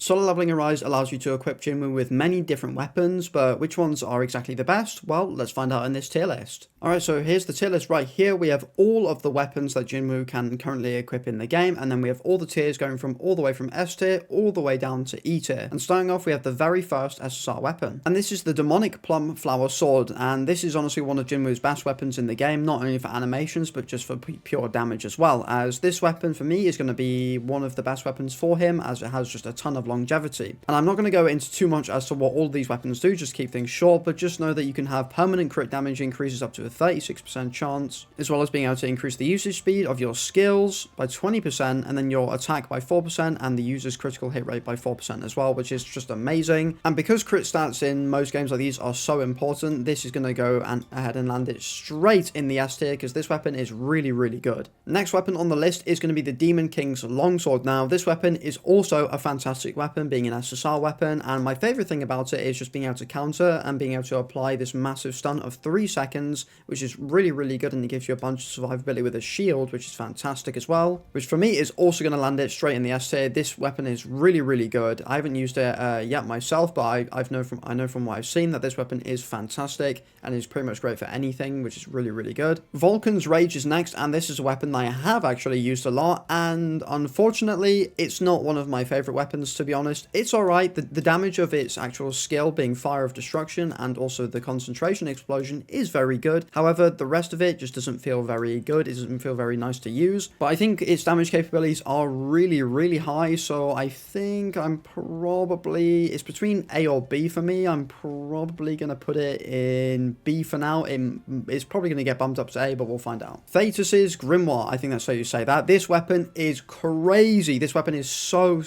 Solar Leveling Arise allows you to equip Jinwoo with many different weapons, but which ones are exactly the best? Well, let's find out in this tier list. Alright, so here's the tier list right here. We have all of the weapons that Jinwoo can currently equip in the game, and then we have all the tiers going from all the way from S tier all the way down to E tier. And starting off, we have the very first SSR weapon. And this is the Demonic Plum Flower Sword, and this is honestly one of Jinwoo's best weapons in the game, not only for animations, but just for pure damage as well, as this weapon for me is going to be one of the best weapons for him, as it has just a ton of longevity. And I'm not going to go into too much as to what all these weapons do, just keep things short, but just know that you can have permanent crit damage increases up to a 36% chance, as well as being able to increase the usage speed of your skills by 20%, and then your attack by 4%, and the user's critical hit rate by 4% as well, which is just amazing. And because crit stats in most games like these are so important, this is going to go ahead and land it straight in the S tier, because this weapon is really, really good. Next weapon on the list is going to be the Demon King's Longsword. Now, this weapon is also a fantastic weapon, being an SSR weapon, and my favorite thing about it is just being able to counter and being able to apply this massive stun of 3 seconds, which is really, really good, and it gives you a bunch of survivability with a shield, which is fantastic as well, which for me is also going to land it straight in the S tier. This weapon is really, really good. I haven't used it yet myself, but I know from what I've seen that this weapon is fantastic and is pretty much great for anything, which is really, really good. Vulcan's Rage is next, and this is a weapon that I have actually used a lot, and unfortunately it's not one of my favorite weapons, to be honest. It's alright. The damage of its actual skill, being Fire of Destruction, and also the concentration explosion, is very good. However, the rest of it just doesn't feel very good. It doesn't feel very nice to use, but I think its damage capabilities are really, really high, so I think it's between A or B for me. I'm probably going to put it in B for now. It's probably going to get bumped up to A, but we'll find out. Thetis's Grimoire, I think that's how you say that. This weapon is crazy. This weapon is so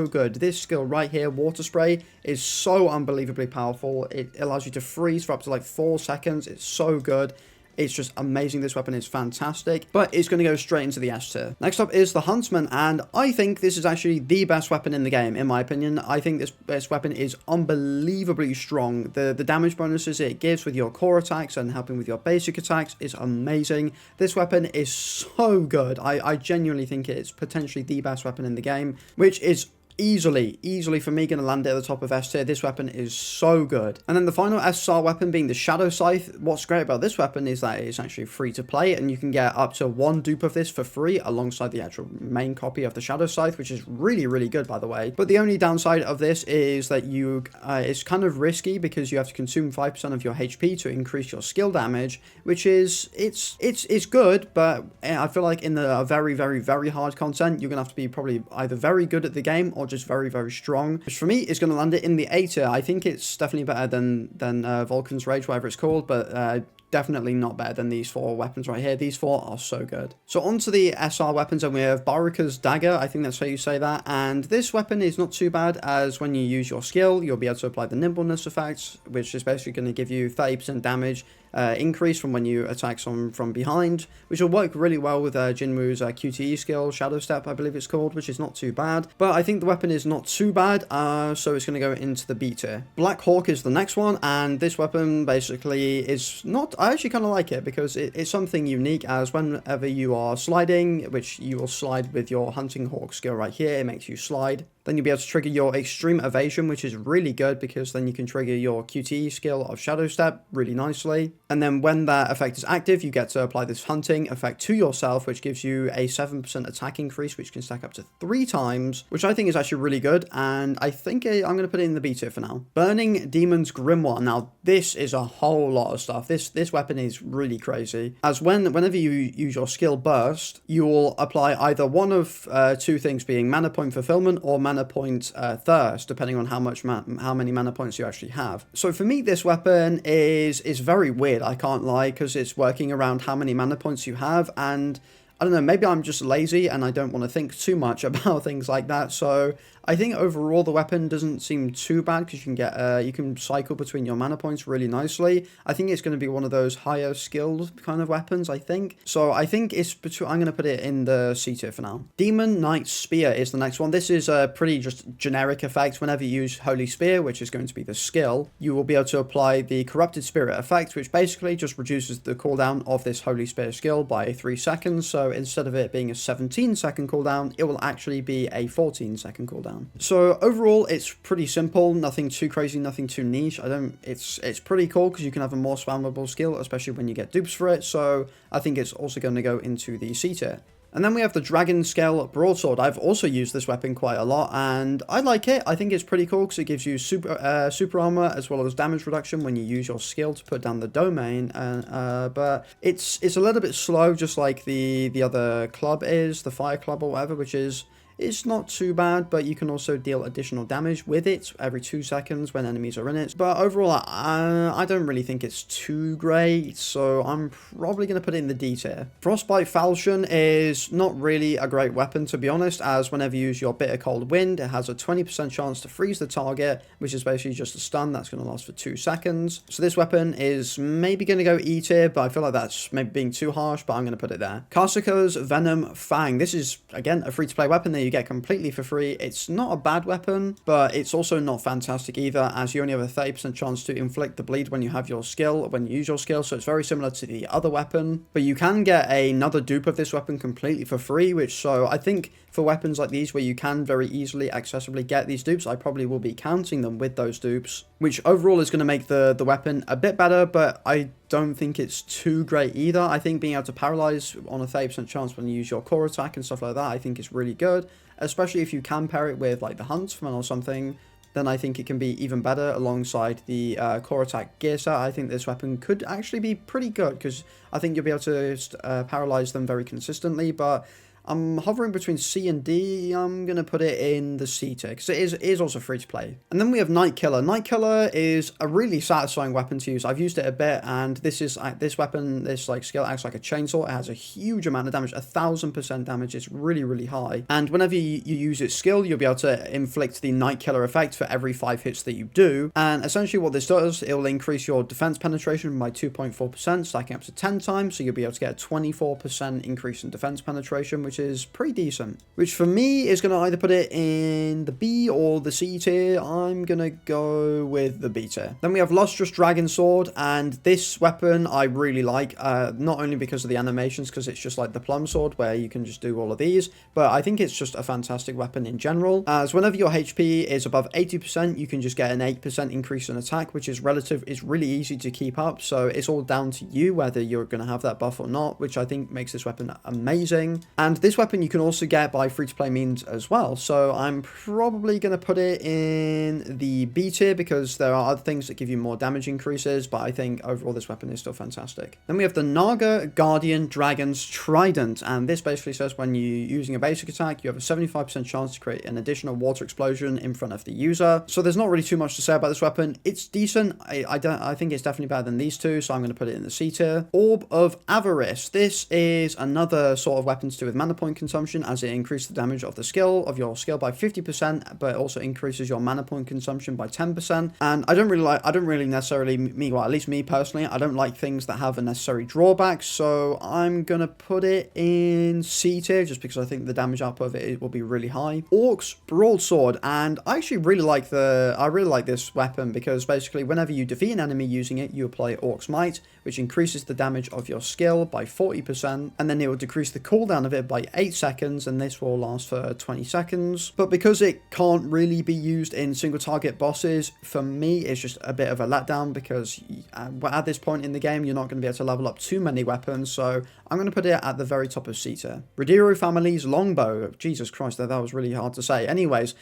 good. This skill right here, Water Spray, is so unbelievably powerful. It allows you to freeze for up to like 4 seconds. It's so good. It's just amazing. This weapon is fantastic, but it's going to go straight into the S tier. Next up is the Huntsman, and I think this is actually the best weapon in the game, in my opinion. I think this weapon is unbelievably strong. The damage bonuses it gives with your core attacks and helping with your basic attacks is amazing. This weapon is so good. I genuinely think it's potentially the best weapon in the game, which is easily for me going to land it at the top of S tier. This weapon is so good. And then the final SSR weapon being the Shadow Scythe. What's great about this weapon is that it's actually free to play, and you can get up to 1 dupe of this for free alongside the actual main copy of the Shadow Scythe, which is really, really good, by the way. But the only downside of this is that it's kind of risky, because you have to consume 5% of your HP to increase your skill damage, which is it's good, but I feel like in the very, very, very hard content, you're gonna have to be probably either very good at the game or just very, very strong, which for me is going to land it in the A tier. I think it's definitely better than Vulcan's Rage, whatever it's called, but definitely not better than these 4 weapons right here. These 4 are so good. So on to the SR weapons, and we have Baruka's Dagger. I think that's how you say that. And this weapon is not too bad, as when you use your skill, you'll be able to apply the nimbleness effect, which is basically going to give you 30% damage increase from when you attack someone from behind, which will work really well with Jinwoo's QTE skill, Shadow Step, I believe it's called, which is not too bad. But I think the weapon is not too bad, so it's going to go into the B tier. Black Hawk is the next one, and this weapon basically is not... I actually kind of like it, because it's something unique, as whenever you are sliding, which you will slide with your Hunting Hawk skill right here, it makes you slide. Then you'll be able to trigger your Extreme Evasion, which is really good, because then you can trigger your QTE skill of Shadow Step really nicely. And then when that effect is active, you get to apply this hunting effect to yourself, which gives you a 7% attack increase, which can stack up to 3 times, which I think is actually really good. And I think I'm going to put it in the B tier for now. Burning Demon's Grimoire. Now, this is a whole lot of stuff. This weapon is really crazy, as whenever you use your skill Burst, you will apply either one of 2 things, being Mana Point Fulfillment or Mana Point Thirst, depending on how many mana points you actually have. So for me, this weapon is very weird, I can't lie, because it's working around how many mana points you have, and I don't know, maybe I'm just lazy and I don't want to think too much about things like that. So I think overall the weapon doesn't seem too bad, because you can cycle between your mana points really nicely. I think it's going to be one of those higher skilled kind of weapons, I think. So I think I'm going to put it in the C tier for now. Demon Knight Spear is the next one. This is a pretty just generic effect. Whenever you use Holy Spear, which is going to be the skill, you will be able to apply the Corrupted Spirit effect, which basically just reduces the cooldown of this Holy Spear skill by 3 seconds. So So instead of it being a 17-second cooldown, it will actually be a 14-second cooldown. So overall, it's pretty simple, nothing too crazy, nothing too niche. It's pretty cool because you can have a more spammable skill, especially when you get dupes for it. So I think it's also going to go into the C tier. And then we have the Dragon Scale Broadsword. I've also used this weapon quite a lot, and I like it. I think it's pretty cool because it gives you super armor as well as damage reduction when you use your skill to put down the domain. But it's a little bit slow, just like the other club is, the Fire Club or whatever, which is... It's not too bad, but you can also deal additional damage with it every 2 seconds when enemies are in it. But overall, I don't really think it's too great, so I'm probably going to put it in the D tier. Frostbite Falchion is not really a great weapon, to be honest, as whenever you use your Bitter Cold Wind, it has a 20% chance to freeze the target, which is basically just a stun that's going to last for 2 seconds. So this weapon is maybe going to go E tier, but I feel like that's maybe being too harsh, but I'm going to put it there. Karsuka's Venom Fang. This is, again, a free-to-play weapon that you get completely for free. It's not a bad weapon, but it's also not fantastic either, as you only have a 30% chance to inflict the bleed when you have your skill, when you use your skill, so it's very similar to the other weapon. But you can get another dupe of this weapon completely for free, so I think for weapons like these where you can very easily, accessibly get these dupes, I probably will be counting them with those dupes, which overall is going to make the weapon a bit better, but I don't think it's too great either. I think being able to paralyze on a 30% chance when you use your core attack and stuff like that, I think is really good, especially if you can pair it with like the Huntsman or something. Then I think it can be even better alongside the core attack gear set. I think this weapon could actually be pretty good because I think you'll be able to paralyze them very consistently, but I'm hovering between C and D. I'm going to put it in the C tier because it is also free to play. And then we have Night Killer. Night Killer is a really satisfying weapon to use. I've used it a bit, and this weapon, this like skill acts like a chainsaw. It has a huge amount of damage, 1000% damage. It's really, really high. And whenever you use its skill, you'll be able to inflict the Night Killer effect for every 5 hits that you do. And essentially what this does, it will increase your defense penetration by 2.4%, stacking up to 10 times. So you'll be able to get a 24% increase in defense penetration, which is pretty decent, which for me is going to either put it in the B or the C tier. I'm going to go with the B tier. Then we have Lustrous Dragon Sword, and this weapon I really like, not only because of the animations, because it's just like the Plum Sword where you can just do all of these, but I think it's just a fantastic weapon in general, as whenever your HP is above 80%, you can just get an 8% increase in attack, which is really easy to keep up, so it's all down to you whether you're going to have that buff or not, which I think makes this weapon amazing. And this weapon you can also get by free-to-play means as well, so I'm probably going to put it in the B tier because there are other things that give you more damage increases, but I think overall this weapon is still fantastic. Then we have the Naga Guardian Dragon's Trident, and this basically says when you're using a basic attack, you have a 75% chance to create an additional water explosion in front of the user. So there's not really too much to say about this weapon. It's decent. I think it's definitely better than these two, so I'm going to put it in the C tier. Orb of Avarice. This is another sort of weapon to do with mana point consumption, as it increases the damage of your skill by 50%, but it also increases your mana point consumption by 10%. And I don't really necessarily, at least me personally, I don't like things that have unnecessary drawbacks, so I'm gonna put it in C tier just because I think the damage output of it will be really high. Orc's Broadsword, and I actually really like this weapon because basically whenever you defeat an enemy using it, you apply Orc's Might, which increases the damage of your skill by 40%, and then it will decrease the cooldown of it by 8 seconds, and this will last for 20 seconds. But because it can't really be used in single target bosses, for me it's just a bit of a letdown because at this point in the game you're not going to be able to level up too many weapons, so I'm going to put it at the very top of C tier. Rodero Family's Longbow. Jesus Christ, that was really hard to say. Anyways,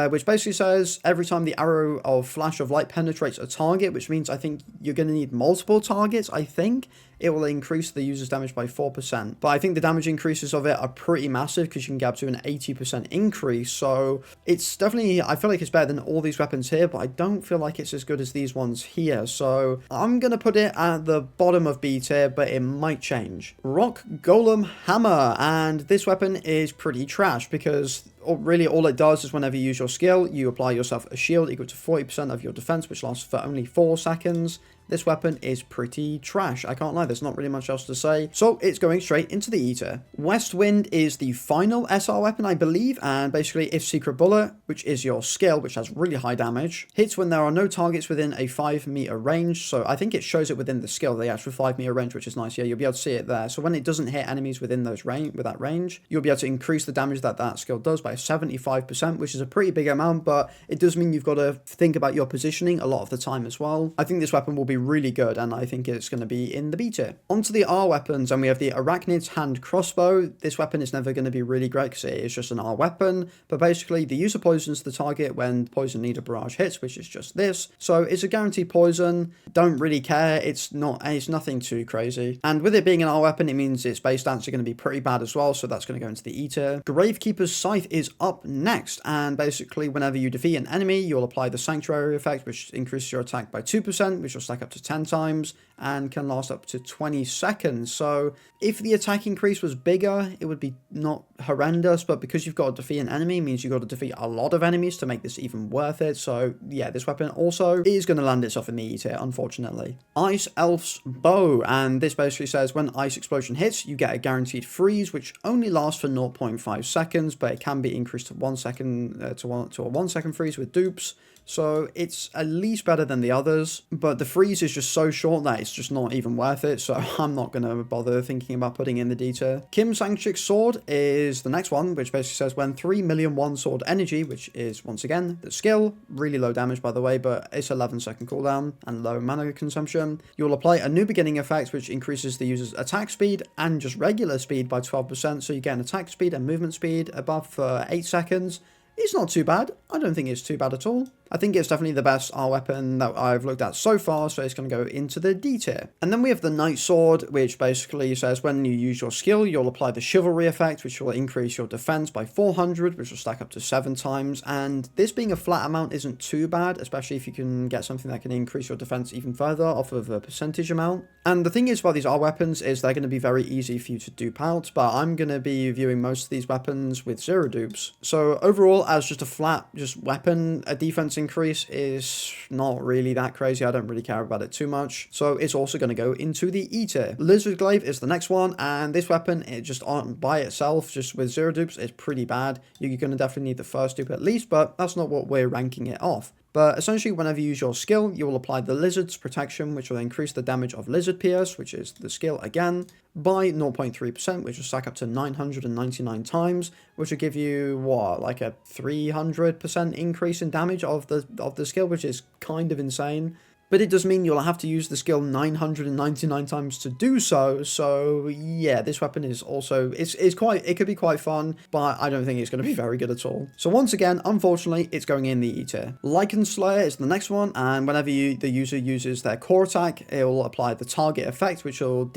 which basically says every time the arrow of flash of light penetrates a target, which means I think you're going to need multiple targets, I think, it will increase the user's damage by 4%. But I think the damage increases of it are pretty massive because you can get up to an 80% increase. So it's definitely, I feel like it's better than all these weapons here, but I don't feel like it's as good as these ones here. So I'm going to put it at the bottom of B tier, but it might change. Rock Golem Hammer, and this weapon is pretty trash because really all it does is whenever you use your skill, you apply yourself a shield equal to 40% of your defense, which lasts for only 4 seconds. This weapon is pretty trash. I can't lie, there's not really much else to say. So it's going straight into the Eater. West Wind is the final SR weapon, I believe, and basically if Secret Bullet, which is your skill, which has really high damage, hits when there are no targets within a 5-meter range. So I think it shows it within the skill, the actual 5-meter range, which is nice. Yeah, you'll be able to see it there. So when it doesn't hit enemies within those with that range, you'll be able to increase the damage that skill does by 75%, which is a pretty big amount, but it does mean you've got to think about your positioning a lot of the time as well. I think this weapon will be really good, and I think it's going to be in the B tier. Onto the R weapons, and we have the Arachnid's Hand Crossbow. This weapon is never going to be really great because it is just an R weapon, but basically the user poisons the target when Poison Needle Barrage hits, which is just this. So it's a guaranteed poison. Don't really care. It's nothing too crazy. And with it being an R weapon, it means its base stats are going to be pretty bad as well, so that's going to go into the E tier. Gravekeeper's Scythe is up next, and basically whenever you defeat an enemy, you'll apply the Sanctuary effect, which increases your attack by 2%, which will stack up to 10 times and can last up to 20 seconds. So if the attack increase was bigger, it would be not horrendous, but because you've got to defeat an enemy means you've got to defeat a lot of enemies to make this even worth it. So yeah, this weapon also is going to land itself in the E tier, unfortunately. Ice Elf's Bow, and this basically says when Ice Explosion hits, you get a guaranteed freeze, which only lasts for 0.5 seconds, but it can be increased to 1 second to a 1 second freeze with dupes. So it's at least better than the others, but the freeze is just so short that it's just not even worth it, so I'm not going to bother thinking about putting in the D tier. Kim Sang-chik's Sword is the next one, which basically says when 3 million one sword energy, which is once again the skill, really low damage by the way, but it's 11-second cooldown and low mana consumption. You'll apply a new beginning effect, which increases the user's attack speed and just regular speed by 12%, so you get an attack speed and movement speed above for 8 seconds. It's not too bad. I don't think it's too bad at all. I think it's definitely the best R weapon that I've looked at so far, so it's going to go into the D tier. And then we have the Knight Sword, which basically says when you use your skill, you'll apply the Chivalry effect, which will increase your defense by 400, which will stack up to 7 times. And this being a flat amount isn't too bad, especially if you can get something that can increase your defense even further off of a percentage amount. And the thing is about these R weapons is they're going to be very easy for you to dupe out, but I'm going to be viewing most of these weapons with 0 dupes. So overall, as just a flat weapon, a defense increase is not really that crazy. I don't really care about it too much, so it's also going to go into the E tier. Lizard Glaive is the next one, and this weapon, it just by itself, just with 0 dupes, is pretty bad. You're going to definitely need the first dupe at least, but that's not what we're ranking it off. But essentially, whenever you use your skill, you will apply the Lizard's Protection, which will increase the damage of Lizard Pierce, which is the skill again, by 0.3%, which will stack up to 999 times, which will give you, what, like a 300% increase in damage of the skill, which is kind of insane. But it does mean you'll have to use the skill 999 times to do so. So yeah, this weapon is also, it could be quite fun, but I don't think it's going to be very good at all. So once again, unfortunately, it's going in the E tier. Lycan Slayer is the next one, and whenever the user uses their core attack, it will apply the target effect, which will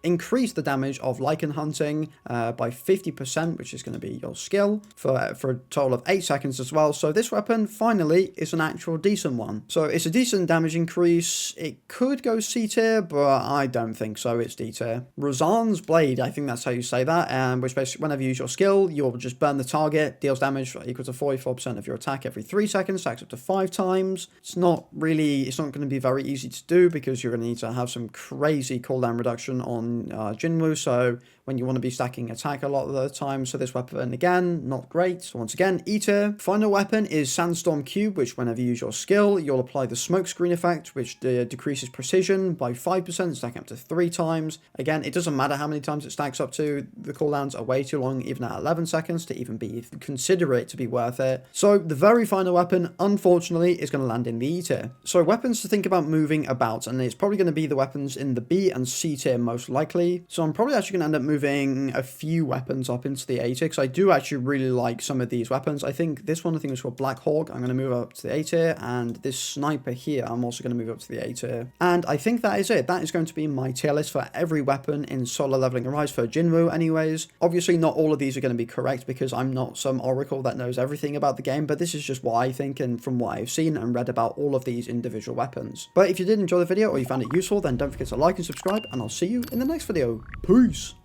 increase the damage of Lycan hunting by 50%, which is going to be your skill, for a total of 8 seconds as well. So this weapon, finally, is an actual decent one. So it's a decent damage increase. It could go C tier, but I don't think so. It's D tier. Razan's Blade, I think that's how you say that, which basically whenever you use your skill, you'll just burn the target, deals damage equal to 44% of your attack every 3 seconds, stacks up to 5 times. It's not going to be very easy to do because you're going to need to have some crazy cooldown reduction on Jinwoo, so when you want to be stacking attack a lot of the time. So this weapon, again, not great. So once again, E tier. Final weapon is Sandstorm Cube, which whenever you use your skill, you'll apply the Smokescreen effect, which decreases precision by 5%, stacking up to 3 times. Again, it doesn't matter how many times it stacks up to. The cooldowns are way too long, even at 11 seconds, to even consider it to be worth it. So the very final weapon, unfortunately, is going to land in the E tier. So weapons to think about moving about, and it's probably going to be the weapons in the B and C tier most likely. So I'm probably actually going to end up moving a few weapons up into the A tier, because I do actually really like some of these weapons. I think this one, I think is called Black Hawk. I'm going to move up to the A tier, and this sniper here, I'm also going to move up to the A tier. And I think that is it. That is going to be my tier list for every weapon in Solo Leveling Arise for Jinwoo anyways. Obviously, not all of these are going to be correct because I'm not some oracle that knows everything about the game, but this is just what I think and from what I've seen and read about all of these individual weapons. But if you did enjoy the video or you found it useful, then don't forget to like and subscribe, and I'll see you in the next video. Peace!